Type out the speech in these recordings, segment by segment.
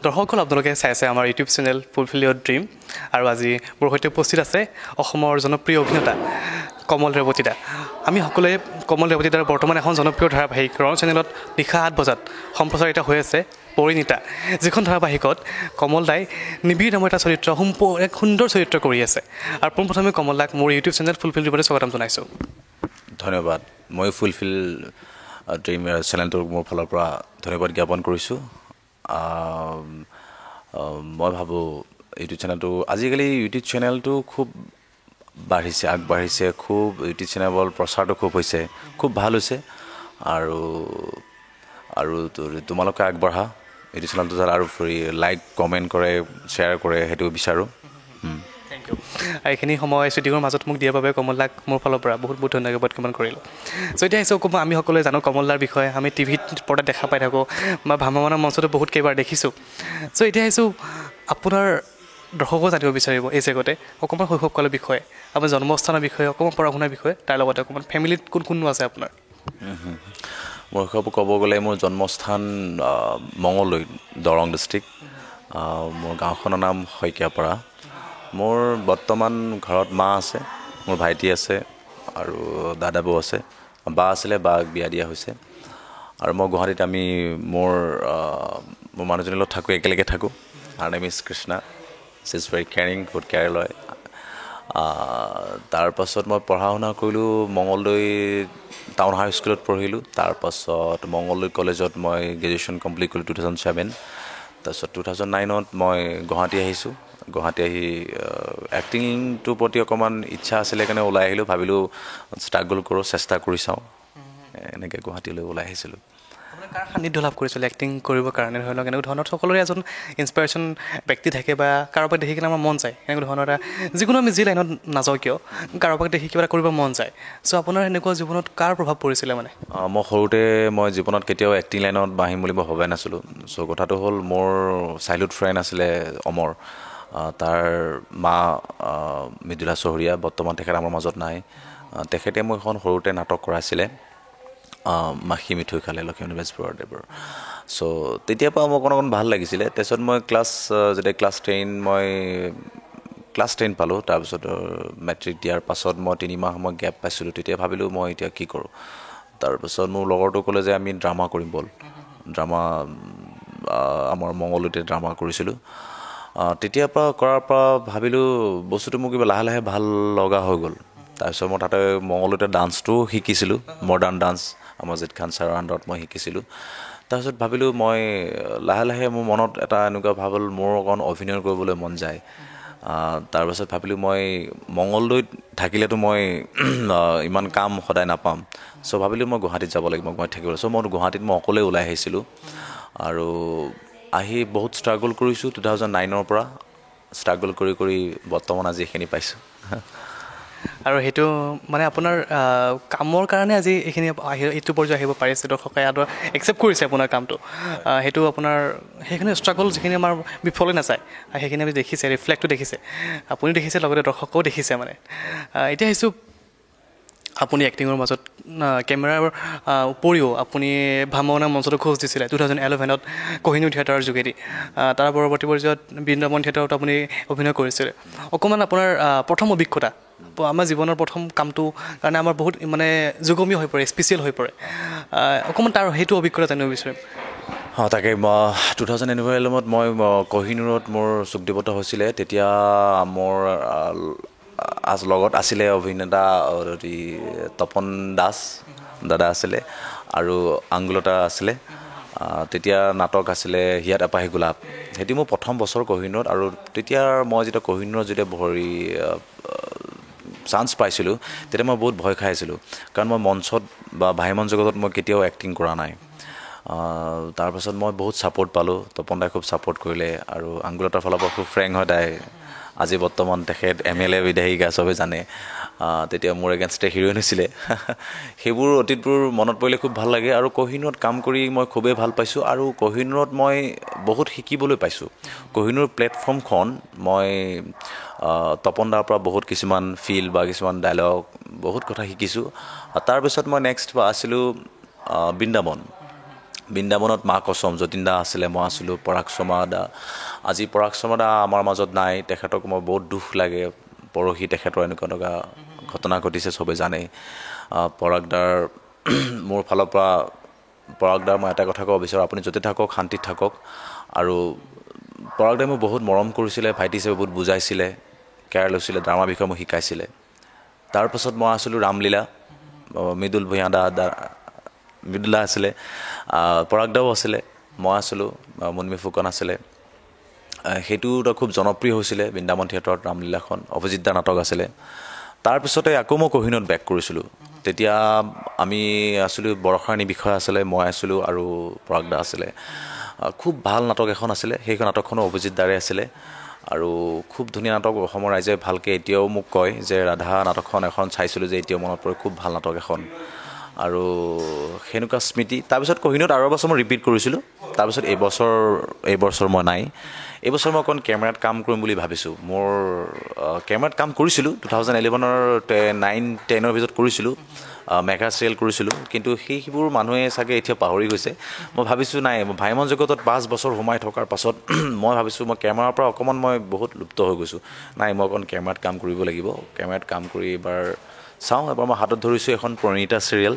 দৰ্শকসকল আপোনালোকে চাইছে আমাৰ YouTube channel fulfil your dream আৰু আজি মোৰ সৈতে উপস্থিত আছে অসমৰ জনপ্ৰিয় অভিনেতা কমল ৰেৱতীদা। আমি সকলোৱে কমল ৰেৱতীদাৰ বৰ্তমান এখন জনপ্ৰিয় ধাৰাবাহিক ৰং চেনেলত নিশা 8 বজাত সম্প্ৰচাৰিত হৈ আছে পৰিণীতা, যিখন ধাৰাবাহিকত কমল দাই নিবিড় নামৰ এটা চৰিত্ৰ এক সুন্দৰ চৰিত্ৰ কৰি আছে। আৰু পোনপ্ৰথমে কমল দাক মোৰ ইউটিউব চেনেল ফুলফিল ড্ৰিমলৈ স্বাগতম জনাইছোঁ। ধন্যবাদ। মই ফুলফিল ড্ৰিম চেনেলটোৰ মোৰ ফালৰ পৰা ধন্যবাদ জ্ঞাপন কৰিছোঁ। মই ভাবোঁ ইউটিউব চেনেলটো আজিকালি ইউটিউব চেনেলটো খুব বাঢ়িছে, আগবাঢ়িছে, খুব ইউটিউব চেনেলৰ প্ৰচাৰটো খুব হৈছে, খুব ভাল হৈছে। আৰু তোমালোকে আগবাঢ়া ইউটিউব চেনেলটো আৰু লাইক কমেণ্ট কৰে, শ্বেয়াৰ কৰে, সেইটো বিচাৰোঁ। Thank you. এইখিনি সময় শ্বুটিঙৰ মাজত মোক দিয়াৰ বাবে কমল দাক মোৰ ফালৰ পৰা বহুত বহুত ধন্যবাদ জ্ঞাপন কৰিলোঁ। চ' এতিয়া আহিছোঁ আমি সকলোৱে জানো কমল দাৰ বিষয়ে, আমি টিভিত পৰ্দাত দেখা পাই থাকোঁ বা ভ্ৰাম্যমাণ মঞ্চতো বহুত কেইবাৰ দেখিছোঁ। চ' এতিয়া আহিছোঁ আপোনাৰ দৰ্শকো জানিব বিচাৰিব এই জেগতে অকণমান শৈশৱকালৰ বিষয়ে, আপোনাৰ জন্মস্থানৰ বিষয়ে, অকণমান পঢ়া শুনাৰ বিষয়ে, তাৰ লগতে অকণমান ফেমিলিত কোননো আছে আপোনাৰ? মোৰ শৈশৱ ক'ব গ'লে মোৰ জন্মস্থান মঙলদৈ, দৰং ডিষ্ট্ৰিক্ট। মোৰ গাঁওখনৰ নাম শইকীয়াপাৰা। মোৰ বৰ্তমান ঘৰত মা আছে, মোৰ ভাইটি আছে আৰু দাদা বৌ আছে, বা আছিলে, বাক বিয়া দিয়া হৈছে। আৰু মই গুৱাহাটীত মোৰ মানুহজনীৰ লগত থাকোঁ, একেলগে থাকোঁ। Her name is Krishna. She is very caring, বহুত কেয়াৰ লয়। তাৰপাছত মই পঢ়া শুনা কৰিলোঁ মঙলদৈ টাউন হাই স্কুলত পঢ়িলোঁ। তাৰপাছত মঙলদৈ কলেজত মই গ্ৰেজুৱেশ্যন কমপ্লিট কৰিলোঁ 2007। তাৰপিছত 2009ত মই গুৱাহাটী আহিছোঁ। গুৱাহাটী আহি এক্টিংটোৰ প্ৰতি অকণমান ইচ্ছা আছিলে কাৰণে ওলাই আহিলোঁ, ভাবিলোঁ ষ্ট্ৰাগল কৰোঁ, চেষ্টা কৰি চাওঁ, এনেকৈ গুৱাহাটীলৈ ওলাই আহিছিলোঁ। আপোনাৰ কাৰ সান্নিধ্য লাভ কৰিছিলে এক্টিং কৰিবৰ কাৰণে? ধৰি লওক এনেকুৱা ধৰণৰ সকলোৰে এজন ইনস্পিৰেশ্যন ব্যক্তি থাকে বা কাৰোবাক দেখি কিনে আমাৰ মন যায়, এনেকুৱা ধৰণৰ এটা যিকোনো আমি যি লাইনত নাযাওঁ কিয় কাৰোবাক দেখি কিবা এটা কৰিব মন যায়। চ' আপোনাৰ এনেকুৱা জীৱনত কাৰ প্ৰভাৱ পৰিছিলে মানে? মই সৰুতে মই জীৱনত কেতিয়াও এক্টিং লাইনত বাঢ়িম বুলি মই ভবাই নাছিলোঁ। চ' কথাটো হ'ল মোৰ চাইল্ডহুড ফ্ৰেণ্ড আছিলে অমৰ, তাৰ মা মৃদুলা চহৰীয়া, বৰ্তমান তেখেত আমাৰ মাজত নাই। তেখেতে মোক এখন সৰুতে নাটক কৰাইছিলে, মাখি মিঠৈ খালে, লক্ষ্মীনাথ বেজবৰুৱাদেৱৰ। চ' তেতিয়াৰ পৰা মোক অকণ ভাল লাগিছিলে। তাৰপিছত মই যেতিয়া ক্লাছ 10 পালোঁ, তাৰপিছত মেট্ৰিক দিয়াৰ পাছত মই 3 মাহ মই গেপ পাইছিলোঁ। তেতিয়া ভাবিলোঁ মই এতিয়া কি কৰোঁ। তাৰপিছত মোৰ লগৰটো ক'লে যে আমি ড্ৰামা কৰিম ব'ল। ড্ৰামা আমাৰ মঙলদৈতে ড্ৰামা কৰিছিলোঁ। তেতিয়াৰ পৰা কৰাৰ পৰা ভাবিলোঁ বস্তুটো মোৰ কিবা লাহে লাহে ভাল লগা হৈ গ'ল। তাৰপিছত মই তাতে মঙলদৈতে ডান্সটোও শিকিছিলোঁ, মডাৰ্ণ ডান্স আমাৰ জিৎ খান ছাৰৰ আণ্ডাৰত মই শিকিছিলোঁ। তাৰপিছত ভাবিলোঁ মই লাহে লাহে মোৰ মনত এটা এনেকুৱা ভাব হ'ল মোৰ অকণ অভিনয় কৰিবলৈ মন যায়। তাৰপাছত ভাবিলোঁ মই মঙলদৈত থাকিলেতো মই ইমান কাম সদায় নাপাম। চ' ভাবিলোঁ মই গুৱাহাটীত যাব লাগিব, মই থাকিবলৈ। চ' মই গুৱাহাটীত অকলে ওলাই আহিছিলোঁ আৰু আহি বহুত ষ্ট্ৰাগল কৰিছোঁ। 2009ৰ পৰা ষ্ট্ৰাগল কৰি কৰি বৰ্তমান আজি এইখিনি পাইছোঁ। আৰু সেইটো মানে আপোনাৰ কামৰ কাৰণে আজি এইখিনি এইটো পৰ্যায় আহিব পাৰিছে, দৰ্শকে একচেপ্ট কৰিছে আপোনাৰ কামটো। সেইটো আপোনাৰ সেইখিনি ষ্ট্ৰাগল যিখিনি আমাৰ বিফলে নাযায়, সেইখিনি আমি দেখিছে, ৰিফ্লেক্টটো দেখিছে, আপুনি দেখিছে, লগতে দৰ্শকেও দেখিছে মানে। এতিয়া আহিছোঁ আপুনি এক্টিঙৰ মাজত কেমেৰাৰ উপৰিও আপুনি ভ্ৰাম্যমাণ মঞ্চতো খোজ দিছিলে 2011ত কহিনুৰ থিয়েটাৰৰ যোগেদি। তাৰ পৰৱৰ্তী পৰ্যায়ত বৃন্দাবন থিয়েটাৰত আপুনি অভিনয় কৰিছিলে। অকণমান আপোনাৰ প্ৰথম অভিজ্ঞতা, আমাৰ জীৱনৰ প্ৰথম কামটো কাৰণে আমাৰ বহুত মানে যুগমীয় হৈ পৰে, স্পেচিয়েল হৈ পৰে। অকণমান সেইটো অভিজ্ঞতা জানিব বিচাৰিম। তাকে 2011ত মই কহিনুৰত মোৰ চুক্তিবদ্ধ হৈছিলে। তেতিয়া মোৰ লগত আছিলে অভিনেতা তপন দাস দাদা আছিলে আৰু আংগুলতা আছিলে। তেতিয়া নাটক আছিলে হিয়াত আপাহি গোলাপ। সেইটো মোৰ প্ৰথম বছৰ কহিনুৰত। আৰু তেতিয়া মই যেতিয়া কহিনুৰত চান্স পাইছিলোঁ তেতিয়া মই বহুত ভয় খাই আছিলোঁ, কাৰণ মই মঞ্চত বা ভাইমন জগতত মই কেতিয়াও এক্টিং কৰা নাই। তাৰপাছত মই বহুত ছাপোৰ্ট পালোঁ, তপন দাই খুব ছাপোৰ্ট কৰিলে আৰু আংগুলতাৰ ফালৰ পৰা খুব ফ্ৰেংক হয় তাই। আজি বৰ্তমান তেখেত MLA বিধায়িকা চবেই জানে। তেতিয়া মোৰ এগেইনষ্টে হিৰ'ইন হৈছিলে। সেইবোৰ অতীতবোৰ মনত পৰিলে খুব ভাল লাগে। আৰু কহিনুৰত কাম কৰি মই খুবেই ভাল পাইছোঁ আৰু কহিনুৰত মই বহুত শিকিবলৈ পাইছোঁ। কহিনুৰ প্লেটফৰ্মখন মই তপন দাৰ পৰা বহুত কিছুমান ফিল বা কিছুমান ডাইলগ বহুত কথা শিকিছোঁ। তাৰপিছত মই নেক্সট আছিলোঁ বৃন্দাবন। বৃন্দাবনত মা কছম যতীন দা আছিলে, মই আছিলোঁ, পৰাগ শৰ্মা দা। আজি পৰাগ শৰ্মা দা আমাৰ মাজত নাই, তেখেতক মই বহুত দুখ লাগে। পৰহি তেখেতৰ এনেকুৱা ঘটনা ঘটিছে, চবেই জানেই। পৰাগ দাৰ মোৰ ফালৰ পৰা পৰাগ দাৰ মই এটা কথা ক'ব বিচাৰোঁ, আপুনি য'তে থাকক শান্তিত থাকক। আৰু পৰাগ দাই মোক বহুত মৰম কৰিছিলে, ভাইটি হিচাপে বহুত বুজাইছিলে, কেয়াৰ লৈছিলে, ড্ৰামাৰ বিষয়ে মোক শিকাইছিলে। তাৰপাছত মই আছিলোঁ ৰামলীলা, মৃদুল ভূঞা দা মৃদুল দা আছিলে, পৰাগ দাও আছিলে, মই আছিলোঁ, মুনমি ফুকন আছিলে। সেইটো খুব জনপ্ৰিয় হৈছিলে বৃন্দাবন থিয়েটাৰত ৰামলীলাখন, অভিজিত দাৰ নাটক আছিলে। তাৰপিছতে আকৌ মই কহিনুৰত বেক কৰিছিলোঁ। তেতিয়া আমি আছিলোঁ, বৰষাৰাণী বিষয়া আছিলে, মই আছিলোঁ আৰু পৰাগ দা আছিলে। খুব ভাল নাটক এখন আছিলে, সেইখন নাটকখনো অভিজিত দাৰে আছিলে। আৰু খুব ধুনীয়া নাটক, অসমৰ ৰাইজে ভালকৈ এতিয়াও মোক কয় যে ৰাধা নাটকখন এখন চাইছিলোঁ যে এতিয়াও মনত পৰে, খুব ভাল নাটক এখন। আৰু সেনেকুৱা স্মৃতি। তাৰপিছত কহিনুৰত আৰু এবছৰ মই ৰিপিট কৰিছিলোঁ। তাৰপিছত এইবছৰ মই নাই। এইবছৰ মই অকণ কেমেৰাত কাম কৰিম বুলি ভাবিছোঁ। মোৰ কেমেৰাত কাম কৰিছিলোঁ 2011 9-10 ভিতৰত কৰিছিলোঁ, মেঘা চিৰিয়েল কৰিছিলোঁ। কিন্তু সেইবোৰ মানুহে চাগে এতিয়া পাহৰি গৈছে। মই ভাবিছোঁ নাই, ভাইমন জগতত 5 বছৰ সোমাই থকাৰ পাছত মই ভাবিছোঁ মই কেমেৰাৰ পৰা অকণমান মই বহুত লুপ্ত হৈ গৈছোঁ। নাই, মই অকণ কেমেৰাত কাম কৰিব লাগিব। কেমেৰাত কাম কৰি এইবাৰ চাওঁ। এবাৰ মই হাতত ধৰিছোঁ এখন পৰিণীতা চিৰিয়েল,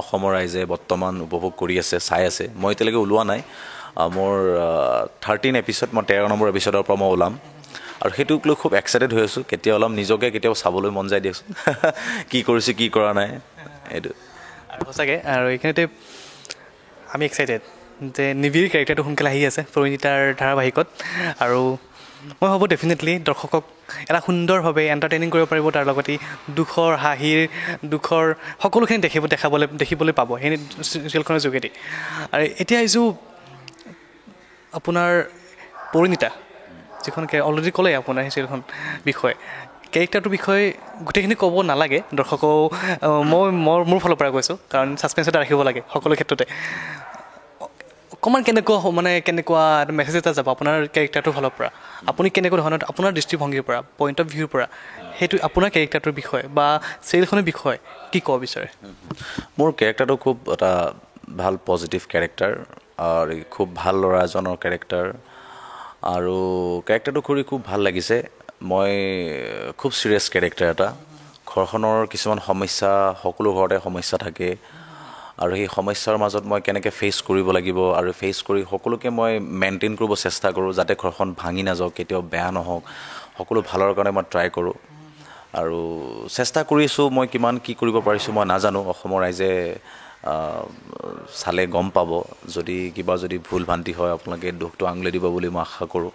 অসমৰ ৰাইজে বৰ্তমান উপভোগ কৰি আছে, চাই আছে। মই এতিয়ালৈকে ওলোৱা নাই। মোৰ 13 এপিছড, মই 13 নম্বৰ এপিছডৰ পৰা মই ওলাম। আৰু সেইটোক লৈ খুব এক্সাইটেড হৈ আছোঁ। কেতিয়া ওলাম নিজকে কেতিয়াও চাবলৈ মন যায় দিয়কচোন, কি কৰিছোঁ কি কৰা নাই এইটো। আৰু সঁচাকৈ, আৰু এইখিনিতে আমি এক্সাইটেড যে নিবিড় কেৰেক্টাৰটো সোনকালে আহি আছে পৰিণীতাৰ ধাৰাবাহিকত। আৰু মই ভাবোঁ ডেফিনেটলি দৰ্শকক এটা সুন্দৰভাৱে এণ্টাৰটেইনিং কৰিব পাৰিব, তাৰ লগতে দুখৰ, হাঁহিৰ, দুখৰ সকলোখিনি দেখিবলৈ পাব সেই চিৰিয়েলখনৰ যোগেদি। আৰু এতিয়া আহিছোঁ আপোনাৰ পৰিণীতা, যিখন অলৰেডি ক'লে আপোনাৰ সেই চিৰিয়েলখন বিষয়ে, কেৰেক্টাৰটোৰ বিষয়ে গোটেইখিনি ক'ব নালাগে দৰ্শকও। মোৰ ফালৰ পৰা কৈছোঁ, কাৰণ ছাছপেঞ্চ এটা ৰাখিব লাগে সকলো ক্ষেত্ৰতে। অকণমান কেনেকুৱা এটা মেছেজ এটা যাব আপোনাৰ কেৰেক্টাৰটোৰ ফালৰ পৰা, আপুনি কেনেকুৱা ধৰণৰ আপোনাৰ দৃষ্টিভংগীৰ পৰা, পইণ্ট অফ ভিউৰ পৰা সেইটো আপোনাৰ কেৰেক্টাৰটোৰ বিষয়ে বা চিৰিয়েলখনৰ বিষয়ে কি ক'ব বিচাৰে? মোৰ কেৰেক্টাৰটো খুব এটা ভাল পজিটিভ কেৰেক্টাৰ, আৰু খুব ভাল ল'ৰা এজনৰ কেৰেক্টাৰ। আৰু কেৰেক্টাৰটো কৰি খুব ভাল লাগিছে। মই খুব চিৰিয়াছ কেৰেক্টাৰ এটা। ঘৰখনৰ কিছুমান সমস্যা, সকলো ঘৰতে সমস্যা থাকে, আৰু সেই সমস্যাৰ মাজত মই কেনেকৈ ফেচ কৰিব লাগিব, আৰু ফেচ কৰি সকলোকে মই মেইনটেইন কৰিব চেষ্টা কৰোঁ, যাতে ঘৰখন ভাঙি নাযাওক, কেতিয়াও বেয়া নহওক, সকলো ভালৰ কাৰণে মই ট্ৰাই কৰোঁ। আৰু চেষ্টা কৰিছোঁ, মই কিমান কি কৰিব পাৰিছোঁ মই নাজানো। অসমৰ ৰাইজে চালে গম পাব। যদি ভুল ভ্ৰান্তি হয় আপোনালোকে দুখটো আঙুলি দিব বুলি মই আশা কৰোঁ।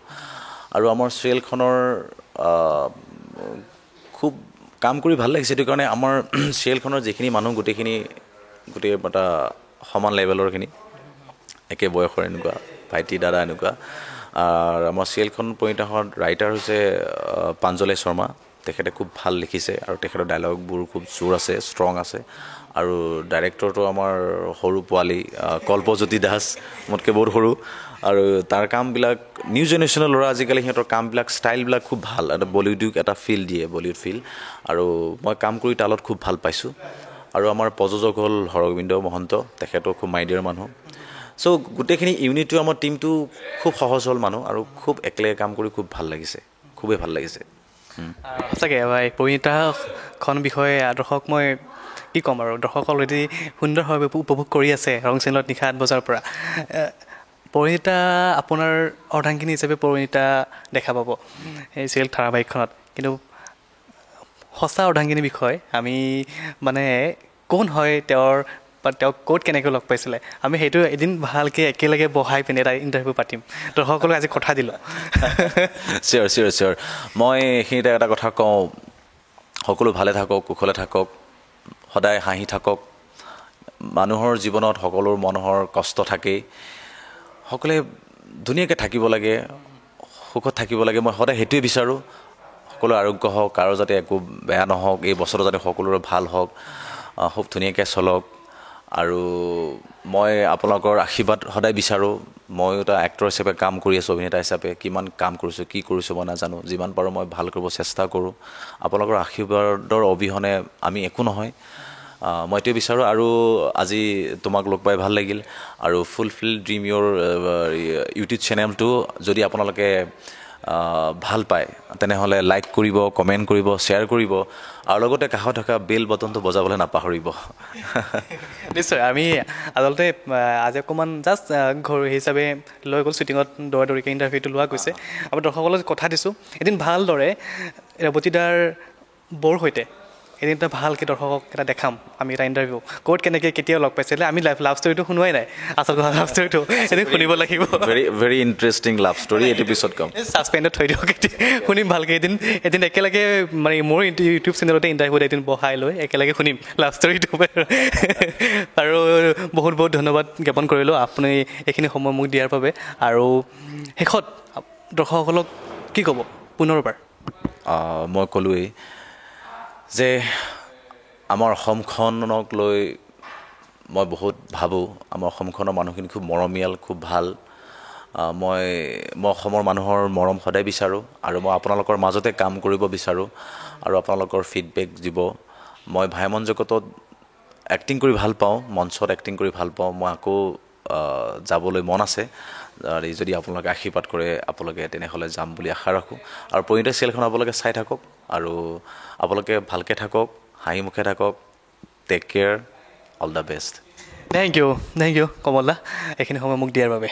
আৰু আমাৰ চিৰিয়েলখনৰ খুব কাম কৰি ভাল লাগিছে। সেইটো কাৰণে আমাৰ চিৰিয়েলখনৰ যিখিনি মানুহ গোটেই এটা সমান লেভেলৰখিনি, একে বয়সৰ এনেকুৱা, ভাইটি দাদা এনেকুৱা। আৰু আমাৰ চিৰিয়েলখন পৰিণীতাখন ৰাইটাৰ হৈছে প্ৰাঞ্জলে শৰ্মা। তেখেতে খুব ভাল লিখিছে, আৰু তেখেতৰ ডাইলগবোৰ খুব জোৰ আছে, ষ্ট্ৰং আছে। আৰু ডাইৰেক্টৰটো আমাৰ সৰু পোৱালি কল্পজ্যোতি দাস, মোতকৈ বহুত সৰু। আৰু তাৰ কামবিলাক নিউ জেনেৰেশ্যনৰ ল'ৰা, আজিকালি সিহঁতৰ কামবিলাক, ষ্টাইলবিলাক খুব ভাল, এটা বলিউডক এটা ফিল দিয়ে, বলিউড ফিল। আৰু মই কাম কৰি তালত খুব ভাল পাইছোঁ। আৰু আমাৰ প্ৰযোজক হ'ল হৰগোবিন্দ মহন্ত, তেখেতো খুব মাইডিয়াৰ মানুহ। চ' গোটেইখিনি ইউনিটটো, আমাৰ টিমটো খুব সহজ হ'ল মানুহ, আৰু খুব একেলগে কাম কৰি খুব ভাল লাগিছে, খুবেই ভাল লাগিছে। সঁচাকৈ পৰিণীতাখন বিষয়ে দৰ্শক মই কি ক'ম আৰু, দৰ্শক অলৰেডি সুন্দৰভাৱে উপভোগ কৰি আছে ৰং চেনেলত নিশা 8 বজাৰ পৰা। পৰিণীতা আপোনাৰ অৰ্ধাংগিনী হিচাপে পৰিণীতা দেখা পাব এই চিৰিয়েল ধাৰাবাহিকখনত। কিন্তু সঁচা অৰ্ধাংগিনীৰ বিষয়ে আমি কোন হয় তেওঁক ক'ত কেনেকৈ লগ পাইছিলে, আমি সেইটো এদিন ভালকৈ একেলগে বহাই পিনে এটা ইণ্টাৰভিউ পাতিম, দৰ্শকলৈ আজি কথা দিলোঁ। চিয়'ৰ। মই এইখিনিতে এটা কথা কওঁ, সকলো ভালে থাকক, কুশলে থাকক, সদায় হাঁহি থাকক। মানুহৰ জীৱনত সকলো মানুহৰ কষ্ট থাকেই, সকলোৱে ধুনীয়াকৈ থাকিব লাগে, সুখত থাকিব লাগে। মই সদায় সেইটোৱে বিচাৰোঁ, সকলো আৰোগ্য হওক, কাৰো যাতে একো বেয়া নহওক, এই বছৰটো যাতে সকলোৰে ভাল হওক, খুব ধুনীয়াকৈ চলক। আৰু মই আপোনালোকৰ আশীৰ্বাদ সদায় বিচাৰোঁ। ময়ো এটা এক্টৰ হিচাপে কাম কৰি আছোঁ, অভিনেতা হিচাপে কিমান কাম কৰিছোঁ, কি কৰিছোঁ মই নাজানো। যিমান পাৰোঁ মই ভাল কৰিব চেষ্টা কৰোঁ। আপোনালোকৰ আশীৰ্বাদৰ অবিহনে আমি একো নহয়। মই এইটোৱে বিচাৰোঁ আৰু আজি তোমাক লগ পাই ভাল লাগিল আৰু ফুলফিল ড্ৰিম ইয়'ৰ ইউটিউব চেনেলটো যদি আপোনালোকে ভাল পায় তেনেহ'লে লাইক কৰিব, কমেণ্ট কৰিব, শ্বেয়াৰ কৰিব আৰু লগতে কাষত থকা বেল বটনটো বজাবলৈ নাপাহৰিব। নিশ্চয় আমি আচলতে আজি অকণমান জাষ্ট ঘৰ হিচাপে লৈ গ'ল শ্বুটিঙত দৌৰা দৌৰিকৈ ইণ্টাৰভিউটো লোৱা গৈছে। আমি দৰ্শকসকলক কথা দিছোঁ এদিন ভালদৰে ৰেৱতীদাৰ বৌৰ সৈতে এদিন এটা ভালকৈ দৰ্শকক এটা দেখাম আমি এটা ইণ্টাৰভিউ ক'ত কেনেকৈ কেতিয়াও লগ পাইছিলে। আমি লাভ ষ্টৰিটো শুনোৱাই নাই, আচল কথা লাভ ষ্টৰিটো এদিন শুনিব লাগিব। ভেৰি ইণ্টাৰেষ্টিং লাভ ষ্টৰী, এইটো পিছত ক'ম। ছাছপেণ্ডত থৈ দিয়ক, শুনিম ভালকৈ এদিন একেলগে মানে মোৰ ইউটিউব চেনেলতে ইণ্টাৰভিউত এদিন বহাই লৈ একেলগে শুনিম লাভ ষ্টৰিটো। আৰু বহুত বহুত ধন্যবাদ জ্ঞাপন কৰিলোঁ আপুনি এইখিনি সময় মোক দিয়াৰ বাবে। আৰু শেষত দৰ্শকসকলক কি ক'ব পুনৰবাৰ? মই ক'লোৱেই যে আমাৰ অসমখনক লৈ মই বহুত ভাবোঁ। আমাৰ অসমখনৰ মানুহখিনি খুব মৰমীয়াল, খুব ভাল। মই অসমৰ মানুহৰ মৰম সদায় বিচাৰোঁ আৰু মই আপোনালোকৰ মাজতে কাম কৰিব বিচাৰোঁ আৰু আপোনালোকৰ ফিডবেক দিব। মই ভাইমন জগতত এক্টিং কৰি ভাল পাওঁ, মঞ্চত এক্টিং কৰি ভাল পাওঁ। মই আকৌ যাবলৈ মন আছে। যদি আপোনালোকে আশীৰ্বাদ কৰে আপোনালোকে তেনেহ'লে যাম বুলি আশা ৰাখোঁ। আৰু পৰিণীতা চিৰিয়েলখন আপোনালোকে চাই থাকক আৰু আপোনালোকে ভালকৈ থাকক, হাঁহি মুখে থাকক। Take care, all the best. Thank you Kamal da এইখিনি সময় মোক দিয়াৰ বাবে।